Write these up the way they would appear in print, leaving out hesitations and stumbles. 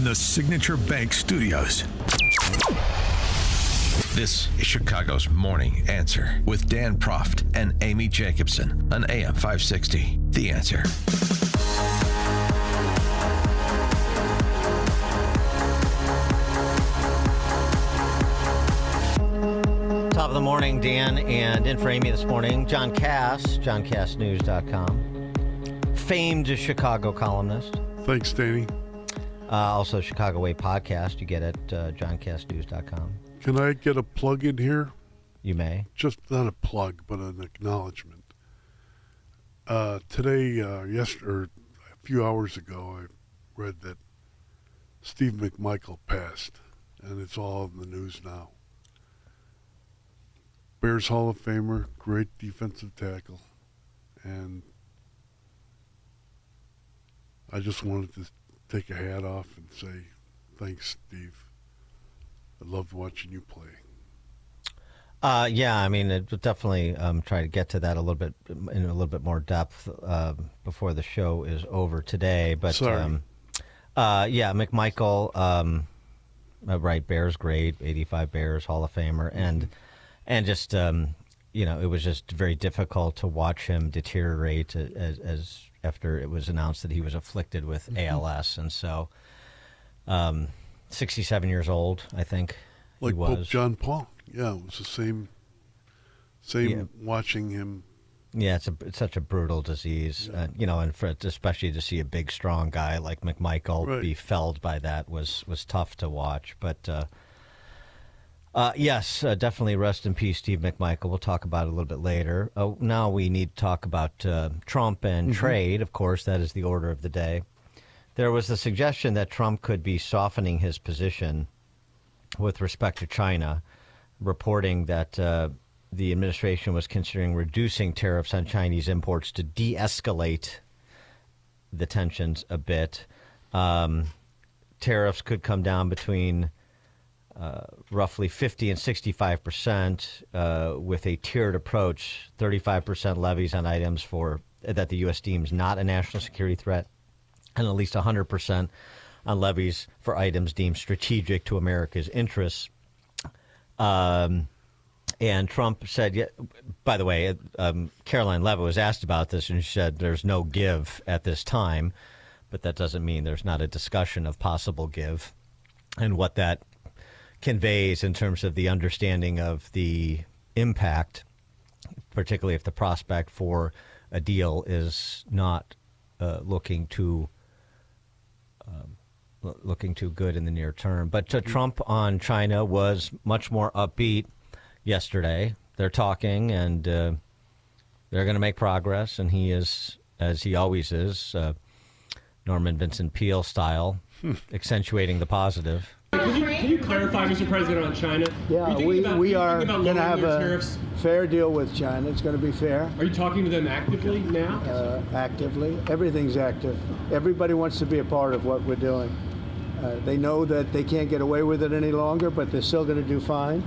from the Signature Bank Studios. This is Chicago's Morning Answer with Dan Proft and Amy Jacobson on AM 560. The Answer. Top of the morning, Dan, and in for Amy this morning, John Cass, johncassnews.com, famed Chicago columnist. Thanks, Danny. Also, Chicago Way podcast, you get at johncassnews.com. Can I get a plug in here? You may. Just not a plug, but an acknowledgement. Today, a few hours ago, I read that Steve McMichael passed, and it's all in the news now. Bears Hall of Famer, great defensive tackle, and I just wanted to take a hat off and say thanks, Steve. I loved watching you play. Yeah, I mean, it would definitely try to get to that a little bit in a little bit more depth before the show is over today. But Sorry. Yeah, McMichael, right? Bears great, 85 Bears Hall of Famer, and just it was just very difficult to watch him deteriorate as after it was announced that he was afflicted with ALS, and so 67 years old, I think. Like he was. Pope John Paul. Yeah, it was the same watching him. Yeah, it's such a brutal disease, Yeah. and especially to see a big, strong guy like McMichael be felled by that was tough to watch. But yes, definitely rest in peace, Steve McMichael. We'll talk about it a little bit later. Now we need to talk about Trump and trade. Of course, that is the order of the day. There was the suggestion that Trump could be softening his position with respect to China, reporting that the administration was considering reducing tariffs on Chinese imports to de-escalate the tensions a bit. Tariffs could come down between roughly 50 and 65% with a tiered approach, 35% levies on items that the U.S. deems not a national security threat, and at least 100% on levies for items deemed strategic to America's interests. And Trump said, by the way, Caroline Leavitt was asked about this, and she said there's no give at this time, but that doesn't mean there's not a discussion of possible give and what that conveys in terms of the understanding of the impact, particularly if the prospect for a deal is not looking too good in the near term. But Trump on China was much more upbeat yesterday. They're talking, and they're going to make progress, and he is, as he always is, Norman Vincent Peale style, accentuating the positive. Can you clarify, Mr. President, on China? Yeah, we are going to have a fair deal with China. It's going to be fair. Are you talking to them actively now? Actively. Everything's active. Everybody wants to be a part of what we're doing. They know that they can't get away with it any longer, but they're still going to do fine.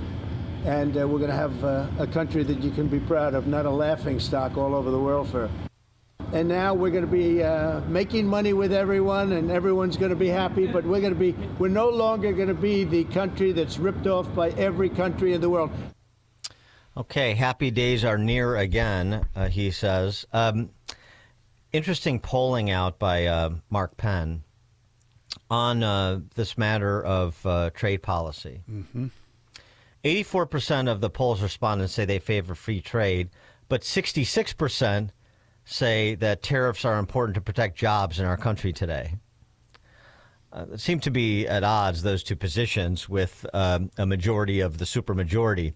And we're going to have a country that you can be proud of, not a laughing stock all over the world for. And now we're going to be making money with everyone, and everyone's going to be happy. But we're no longer going to be the country that's ripped off by every country in the world. Okay, happy days are near again, he says. Interesting polling out by Mark Penn on this matter of trade policy. 84% of the polls respondents say they favor free trade, but 66% say that tariffs are important to protect jobs in our country today. It seem to be at odds, those two positions, with a majority of the supermajority.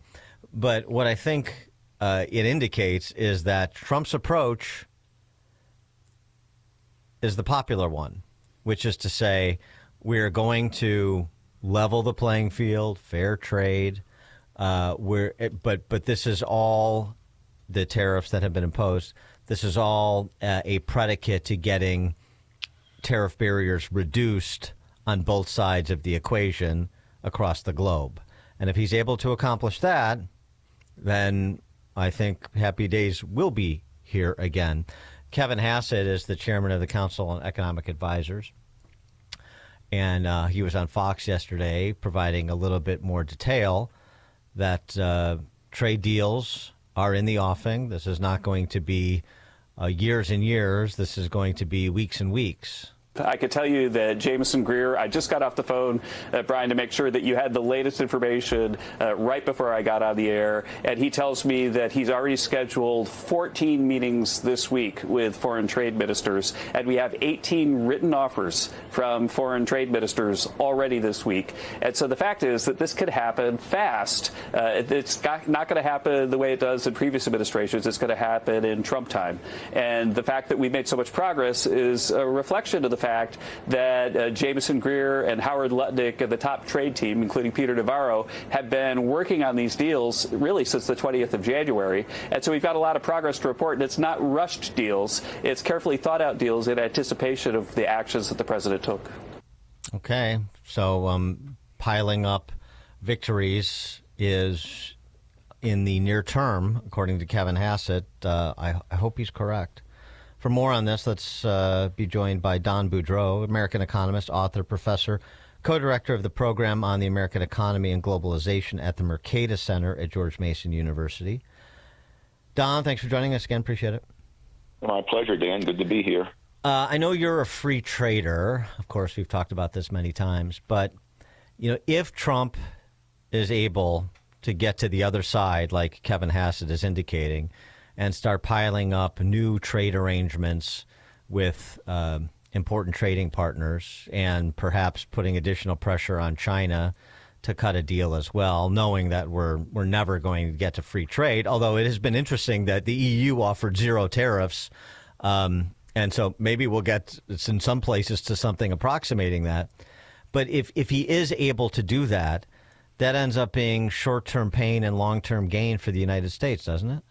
But what I think it indicates is that Trump's approach is the popular one, which is to say we're going to level the playing field, fair trade. But this is all the tariffs that have been imposed. This is all a predicate to getting tariff barriers reduced on both sides of the equation across the globe. And if he's able to accomplish that, then I think happy days will be here again. Kevin Hassett is the chairman of the Council on Economic Advisors. And he was on Fox yesterday providing a little bit more detail that trade deals are in the offing. This is not going to be years and years. This is going to be weeks and weeks. I could tell you that Jameson Greer, I just got off the phone, Brian, to make sure that you had the latest information right before I got on the air. And he tells me that he's already scheduled 14 meetings this week with foreign trade ministers. And we have 18 written offers from foreign trade ministers already this week. And so the fact is that this could happen fast. It's not going to happen the way it does in previous administrations. It's going to happen in Trump time. And the fact that we've made so much progress is a reflection of the fact that Jameson Greer and Howard Lutnick and the top trade team, including Peter Navarro, have been working on these deals really since the 20th of January. And so we've got a lot of progress to report, and it's not rushed deals. It's carefully thought out deals in anticipation of the actions that the president took. Okay. So piling up victories is in the near term, according to Kevin Hassett. I hope he's correct. For more on this, let's be joined by Don Boudreaux, American economist, author, professor, co-director of the program on the American economy and globalization at the Mercatus Center at George Mason University. Don, thanks for joining us again. Appreciate it. My pleasure, Dan. Good to be here. I know you're a free trader. Of course, we've talked about this many times. But, if Trump is able to get to the other side, like Kevin Hassett is indicating, and start piling up new trade arrangements with important trading partners and perhaps putting additional pressure on China to cut a deal as well, knowing that we're never going to get to free trade, although it has been interesting that the EU offered zero tariffs. And so maybe we'll get in some places to something approximating that. But if he is able to do that, that ends up being short-term pain and long-term gain for the United States, doesn't it?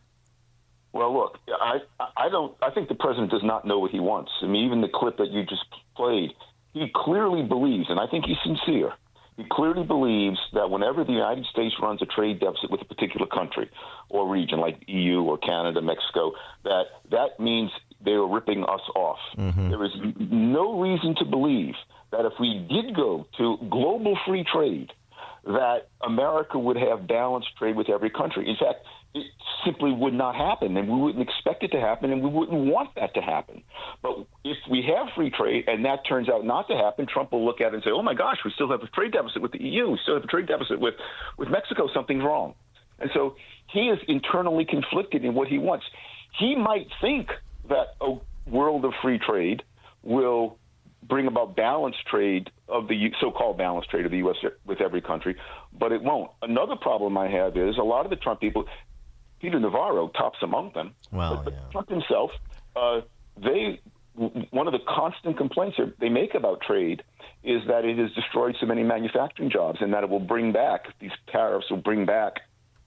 Well, look, I think the president does not know what he wants. I mean, even the clip that you just played, he clearly believes, and I think he's sincere, he clearly believes that whenever the United States runs a trade deficit with a particular country or region like EU or Canada, Mexico, that means they are ripping us off. Mm-hmm. There is no reason to believe that if we did go to global free trade, that America would have balanced trade with every country. In fact, it simply would not happen, and we wouldn't expect it to happen, and we wouldn't want that to happen. But if we have free trade and that turns out not to happen, Trump will look at it and say, oh, my gosh, we still have a trade deficit with the EU. We still have a trade deficit with Mexico. Something's wrong. And so he is internally conflicted in what he wants. He might think that a world of free trade will bring about balanced trade of the so-called balanced trade of the U.S. with every country, but it won't. Another problem I have is a lot of the Trump people, Peter Navarro tops among them, but Trump himself, one of the constant complaints they make about trade is that it has destroyed so many manufacturing jobs and that it will bring back, these tariffs will bring back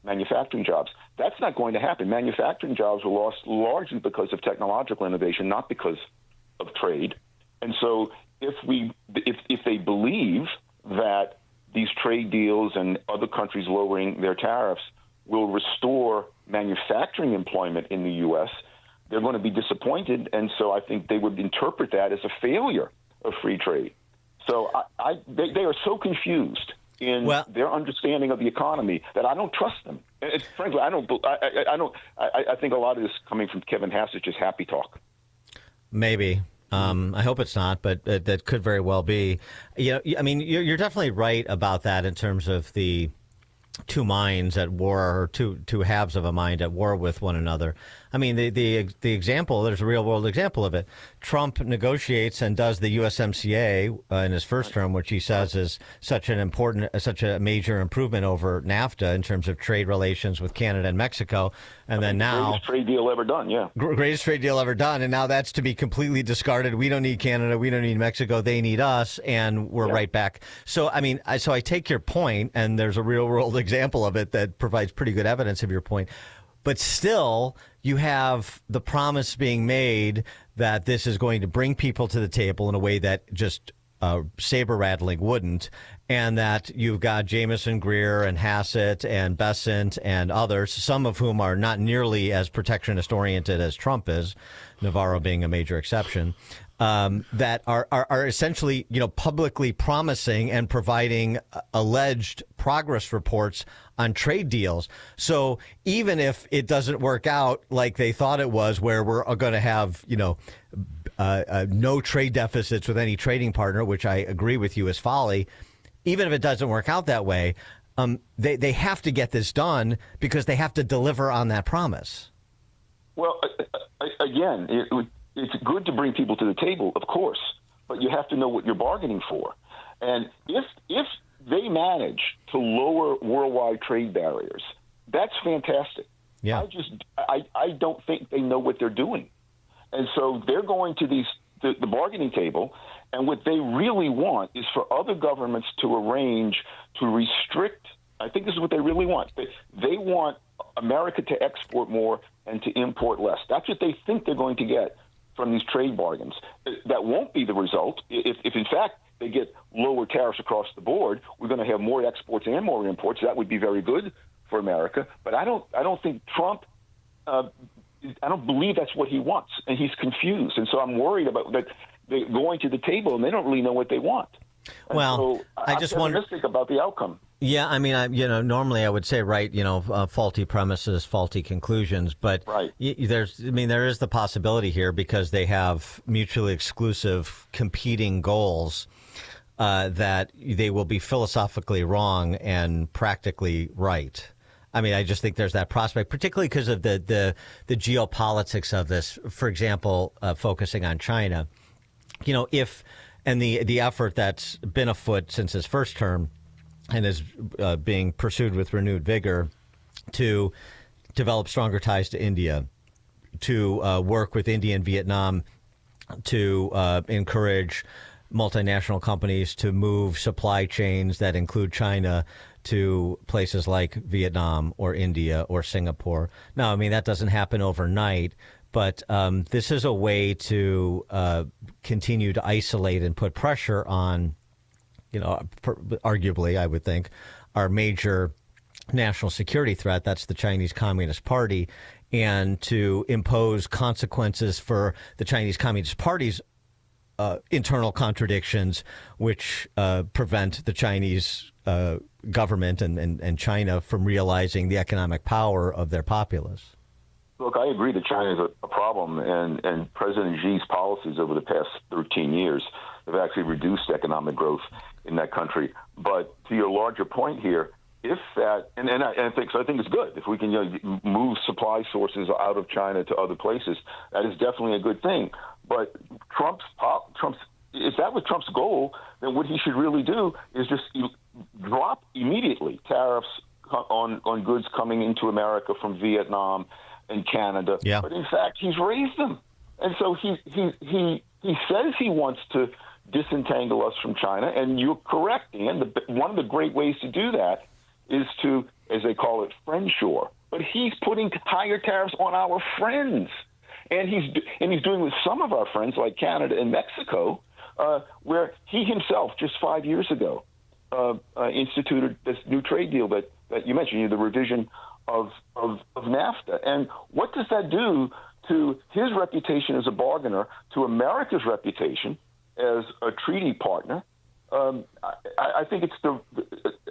manufacturing jobs. That's not going to happen. Manufacturing jobs were lost largely because of technological innovation, not because of trade. And so if they believe that these trade deals and other countries lowering their tariffs will restore manufacturing employment in the U.S., they're going to be disappointed. And so I think they would interpret that as a failure of free trade. So they are so confused in their understanding of the economy that I don't trust them. Frankly, I think a lot of this coming from Kevin Hassett, just happy talk. Maybe. I hope it's not, but that could very well be. I mean, you're definitely right about that in terms of the two minds at war, or two halves of a mind at war with one another. I mean, the example, there's a real world example of it. Trump negotiates and does the USMCA in his first term, which he says is such a major improvement over NAFTA in terms of trade relations with Canada and Mexico. And then now, greatest trade deal ever done, yeah. Greatest trade deal ever done. And now that's to be completely discarded. We don't need Canada. We don't need Mexico. They need us. And we're right back. So, I mean, I take your point, and there's a real world example of it that provides pretty good evidence of your point. But still, you have the promise being made that this is going to bring people to the table in a way that just saber rattling wouldn't, and that you've got Jameson Greer and Hassett and Bessent and others, some of whom are not nearly as protectionist oriented as Trump is, Navarro being a major exception, that are essentially, publicly promising and providing alleged progress reports on trade deals. So even if it doesn't work out like they thought it was, where we're going to have, no trade deficits with any trading partner, which I agree with you is folly, even if it doesn't work out that way, they have to get this done because they have to deliver on that promise. Well, again, it's good to bring people to the table, of course, but you have to know what you're bargaining for. And if they manage to lower worldwide trade barriers, that's fantastic. Yeah. I don't think they know what they're doing. And so they're going to the bargaining table, and what they really want is for other governments to arrange to restrict. I think this is what they really want. They want America to export more and to import less. That's what they think they're going to get from these trade bargains. That won't be the result. If in fact they get lower tariffs across the board, we're going to have more exports and more imports. That would be very good for America. But I don't think Trump. I don't believe that's what he wants, and he's confused. And so I'm worried about that. They're going to the table and they don't really know what they want. And well, so I just wonder about the outcome. Yeah, I mean, normally I would say, right, faulty premises, faulty conclusions, but right. There is the possibility here because they have mutually exclusive competing goals that they will be philosophically wrong and practically right. I mean, I just think there's that prospect, particularly because of the geopolitics of this. For example, focusing on China, and the effort that's been afoot since his first term and is being pursued with renewed vigor to develop stronger ties to India, to work with India and Vietnam to encourage multinational companies to move supply chains that include China to places like Vietnam or India or Singapore. Now, I mean, that doesn't happen overnight, but this is a way to continue to isolate and put pressure on, arguably, I would think, our major national security threat. That's the Chinese Communist Party, and to impose consequences for the Chinese Communist Party's internal contradictions, which prevent the Chinese government and China from realizing the economic power of their populace. Look, I agree that China is a problem, and President Xi's policies over the past 13 years have actually reduced economic growth in that country. But to your larger point here, if that, I think it's good if we can move supply sources out of China to other places. That is definitely a good thing. But if that was Trump's goal, then what he should really do is just drop immediately tariffs on goods coming into America from Vietnam and Canada. Yeah. But in fact, he's raised them, and so he says he wants to disentangle us from China. And you're correct, Ian. One of the great ways to do that is to, as they call it, friendshore. But he's putting higher tariffs on our friends, and he's doing with some of our friends like Canada and Mexico, where he himself just 5 years ago instituted this new trade deal that you mentioned, the revision of NAFTA. And what does that do to his reputation as a bargainer, to America's reputation as a treaty partner? I think it's a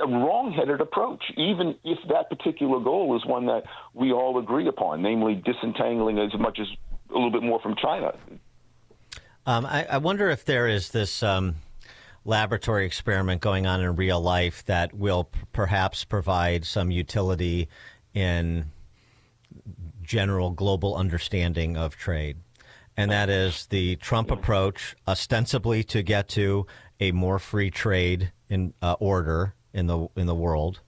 wrong-headed approach, even if that particular goal is one that we all agree upon, namely disentangling as much as a little bit more from China. I wonder if there is this laboratory experiment going on in real life that will perhaps provide some utility in general global understanding of trade. And that is the Trump approach, ostensibly to get to a more free trade in order in the world,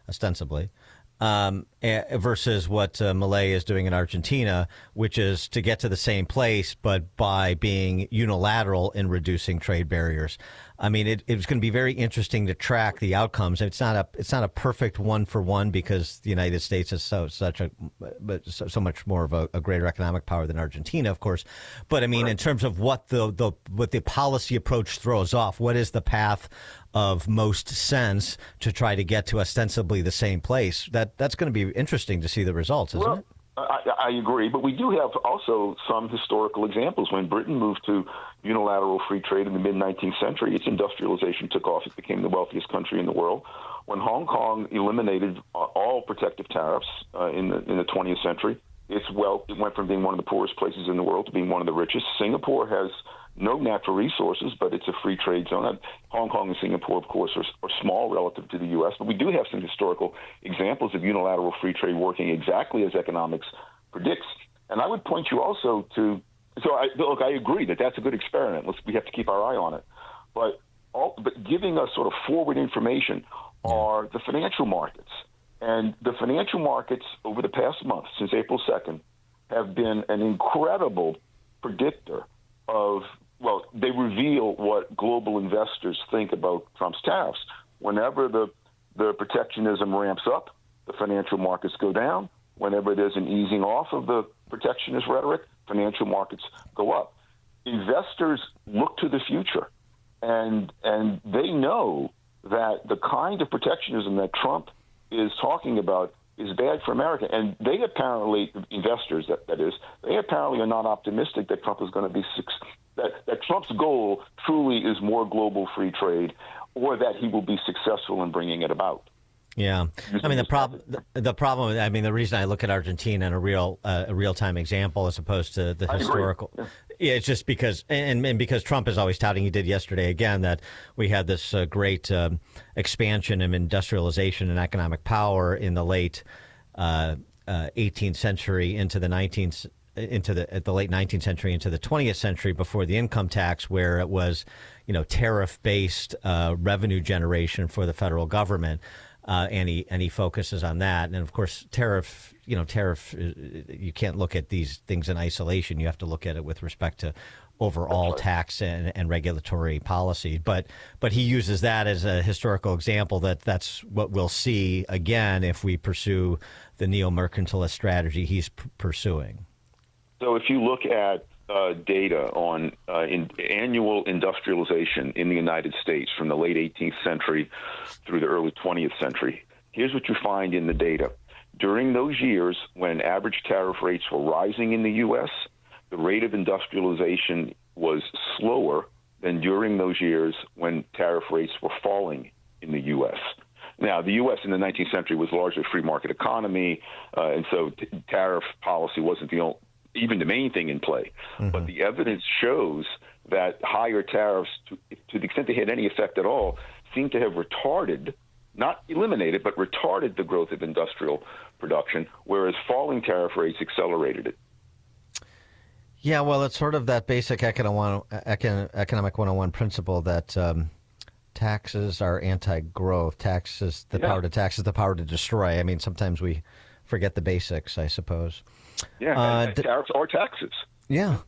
ostensibly, versus what Milei is doing in Argentina, which is to get to the same place, but by being unilateral in reducing trade barriers. I mean, it's going to be very interesting to track the outcomes. It's not a perfect one for one because the United States is so much more of a greater economic power than Argentina, of course. But I mean, in terms of what the policy approach throws off, what is the path of most sense to try to get to ostensibly the same place? That's going to be interesting to see the results, isn't it? I agree, but we do have also some historical examples. When Britain moved to unilateral free trade in the mid-19th century. Its industrialization took off. It became the wealthiest country in the world. When Hong Kong eliminated all protective tariffs in the 20th century, its wealth, it went from being one of the poorest places in the world to being one of the richest. Singapore has no natural resources, but it's a free trade zone. Hong Kong and Singapore, of course, are small relative to the U.S., but we do have some historical examples of unilateral free trade working exactly as economics predicts. And I would point you also to, I agree that that's a good experiment. We have to keep our eye on it. But giving us sort of forward information are the financial markets. And the financial markets over the past month, since April 2nd, have been an incredible predictor of, well, they reveal what global investors think about Trump's tariffs. Whenever the protectionism ramps up, the financial markets go down. Whenever there's an easing off of the protectionist rhetoric, financial markets go up. Investors look to the future, and they know that the kind of protectionism that Trump is talking about is bad for America. And they apparently, investors that is, they apparently are not optimistic that Trump is going to be that Trump's goal truly is more global free trade, or that he will be successful in bringing it about. Yeah, I mean the problem. I mean the reason I look at Argentina in a real-time example as opposed to the historical. Yeah, it's just because and because Trump is always touting. He did yesterday again that we had this great expansion of industrialization and economic power in the late 18th century into the 19th. At the late 19th century into the 20th century before the income tax, where it was, tariff-based revenue generation for the federal government. And he focuses on that. And of course, tariff, you can't look at these things in isolation. You have to look at it with respect to overall tax and regulatory policy. But he uses that as a historical example that's what we'll see again if we pursue the neo-mercantilist strategy he's pursuing. So if you look at data on annual industrialization in the United States from the late 18th century through the early 20th century, here's what you find in the data. During those years when average tariff rates were rising in the U.S., the rate of industrialization was slower than during those years when tariff rates were falling in the U.S. Now, the U.S. in the 19th century was largely a free market economy, and so tariff policy wasn't even the main thing in play. Mm-hmm. But the evidence shows that higher tariffs, to the extent they had any effect at all, seem to have retarded, not eliminated, but retarded the growth of industrial production, whereas falling tariff rates accelerated it. Yeah, well, it's sort of that basic economic 101 principle that taxes are anti-growth. Power to tax is the power to destroy. I mean, sometimes we forget the basics, I suppose. Yeah, tariffs are taxes. Yeah.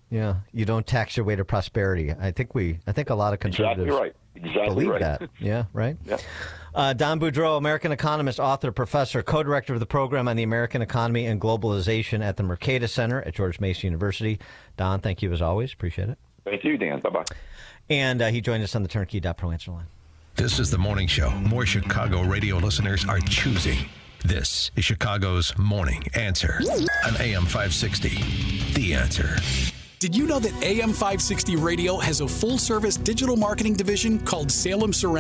You don't tax your way to prosperity. I think a lot of conservatives believe that. Yeah, right? Yeah. Don Boudreaux, American economist, author, professor, co-director of the program on the American economy and globalization at the Mercatus Center at George Mason University. Don, thank you as always. Appreciate it. Thank you, Dan. Bye-bye. And he joined us on the Turnkey.Pro answer line. This is the morning show more Chicago radio listeners are choosing. This is Chicago's Morning Answer on AM 560. The Answer. Did you know that AM 560 Radio has a full-service digital marketing division called Salem Surround?